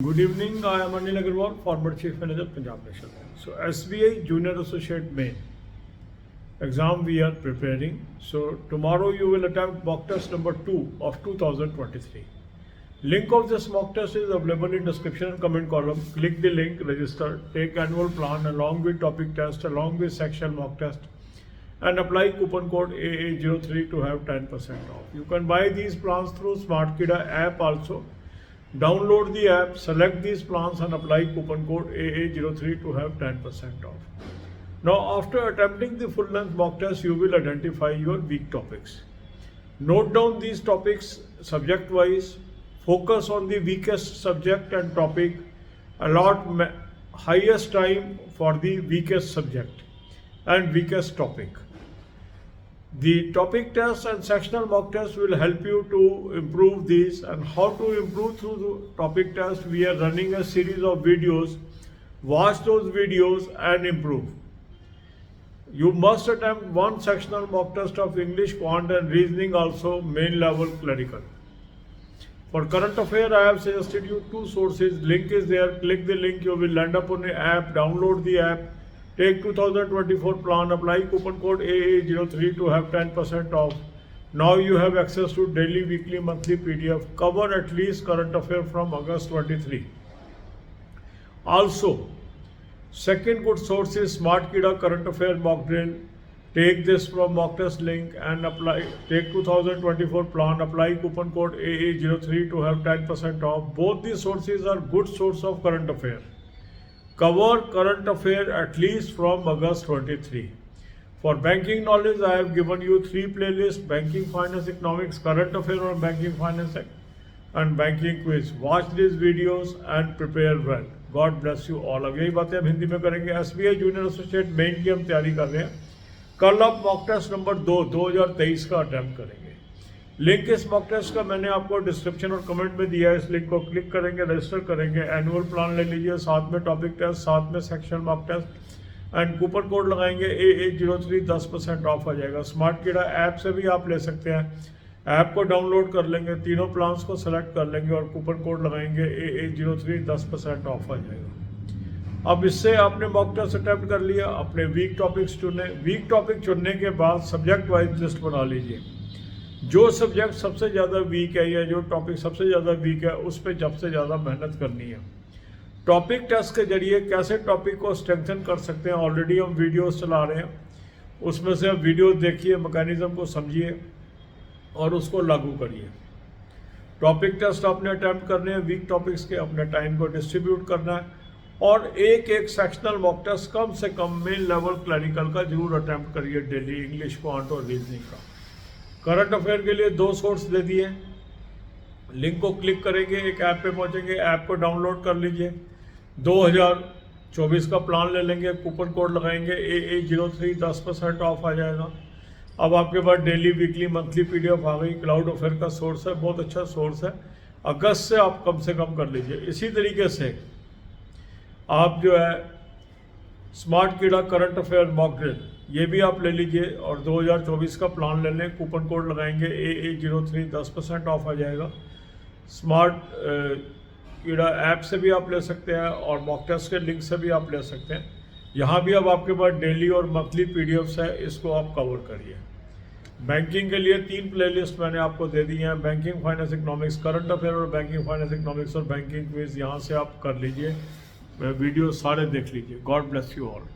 Good evening. I am Anil Agarwal, former Chief Manager, Punjab National Bank. So SBI Junior Associate Main exam we are preparing. So tomorrow you will attempt mock test number 2 of 2023. Link of this mock test is available in description and comment column. Click the link, register, take annual plan along with topic test, along with section mock test, and apply coupon code AA03 to have 10% off. You can buy these plans through SmartKida app also. Download the app, select these plans and apply coupon code AA03 to have 10% off. Now after attempting the full length mock test, you will identify your weak topics. Note down these topics subject wise, focus on the weakest subject and topic, allot highest time for the weakest subject and weakest topic. The topic test and sectional mock test will help you to improve these, and how to improve through the topic test. We are running a series of videos. Watch those videos and improve. You must attempt one sectional mock test of English, Quant and Reasoning, also main level clerical. For current affair, I have suggested you two sources. Link is there. Click the link. You will land up on the app. Download the app. Take 2024 plan, apply coupon code AA03 to have 10% off. Now you have access to daily, weekly, monthly PDF. Cover at least current affair from August 23. Also, second good source is SmartKida current affair mock drill. Take this from mock test link and apply. Take 2024 plan, apply coupon code AA03 to have 10% off. Both these sources are good source of current affair. Cover current affair at least from August 23. For banking knowledge, I have given you 3 playlists: banking, finance, economics, current affair on banking, finance, and banking quiz. Watch these videos and prepare well. God bless you all. अब यही बातें हम हिंदी में करेंगे. SBI junior associate main की हम तैयारी कर रहे हैं. कल आप मॉक टेस्ट नंबर 2 2023 का अटैम्प्ट करेंगे. लिंक इस मॉक टेस्ट का मैंने आपको डिस्क्रिप्शन और कमेंट में दिया है. इस लिंक को क्लिक करेंगे, रजिस्टर करेंगे, एनुअल प्लान ले लीजिए, साथ में टॉपिक टेस्ट, साथ में section mock test and coupon code लगाएंगे AA03, 10% ऑफ आ जाएगा. SmartKida ऐप से भी आप ले सकते हैं. ऐप को डाउनलोड कर लेंगे, तीनों प्लान्स को सेलेक्ट कर लेंगे और कूपन कोड लगाएंगे AA03, 10% ऑफ आ जाएगा. अब इससे आपने मॉक टेस्ट अटैम्प्ट कर लिया. अपने वीक टॉपिक्स चुने. वीक टॉपिक चुनने के बाद सब्जेक्ट वाइज लिस्ट बना लीजिए. जो सब्जेक्ट सबसे ज़्यादा वीक है या जो टॉपिक सबसे ज़्यादा वीक है उस पर सबसे ज़्यादा मेहनत करनी है. टॉपिक टेस्ट के जरिए कैसे टॉपिक को स्ट्रेंथन कर सकते हैं, ऑलरेडी हम वीडियोस चला रहे हैं. उसमें से आप वीडियो देखिए, मैकेनिज्म को समझिए और उसको लागू करिए. टॉपिक टेस्ट आपने अटैम्प्ट करने हैं वीक टॉपिक्स के. अपने टाइम को डिस्ट्रीब्यूट करना है और एक सेक्शनल मॉक टेस्ट कम से कम मेन लेवल क्लरिकल का जरूर अटैम्प्ट करिए डेली, इंग्लिश, क्वांट और रीजनिंग का. करंट अफेयर के लिए 2 सोर्स दे दिए. लिंक को क्लिक करेंगे, एक ऐप पे पहुंचेंगे, ऐप को डाउनलोड कर लीजिए. 2024 का प्लान ले लेंगे, कूपन कोड लगाएंगे AA03, 10% ऑफ आ जाएगा. अब आपके पास डेली, वीकली, मंथली PDF आ गई. क्लाउड अफेयर का सोर्स है, बहुत अच्छा सोर्स है. अगस्त से आप कम से कम कर लीजिए. इसी तरीके से आप जो है SmartKida current affair mock drill ये भी आप ले लीजिए और 2024 का प्लान ले लें. कूपन कोड लगाएंगे AA03, 10% ऑफ आ जाएगा. SmartKida ऐप से भी आप ले सकते हैं और मॉक टेस्ट के लिंक से भी आप ले सकते हैं. यहाँ भी अब आपके पास डेली और मंथली PDFs है, इसको आप कवर करिए. बैंकिंग के लिए 3 प्लेलिस्ट मैंने आपको दे दी हैं: banking, finance, economics, current affair और बैंकिंग, फाइनेंस, इकोनॉमिक्स और बैंकिंग क्विज. यहाँ से आप कर लीजिए, वीडियो सारे देख लीजिए. God bless you all.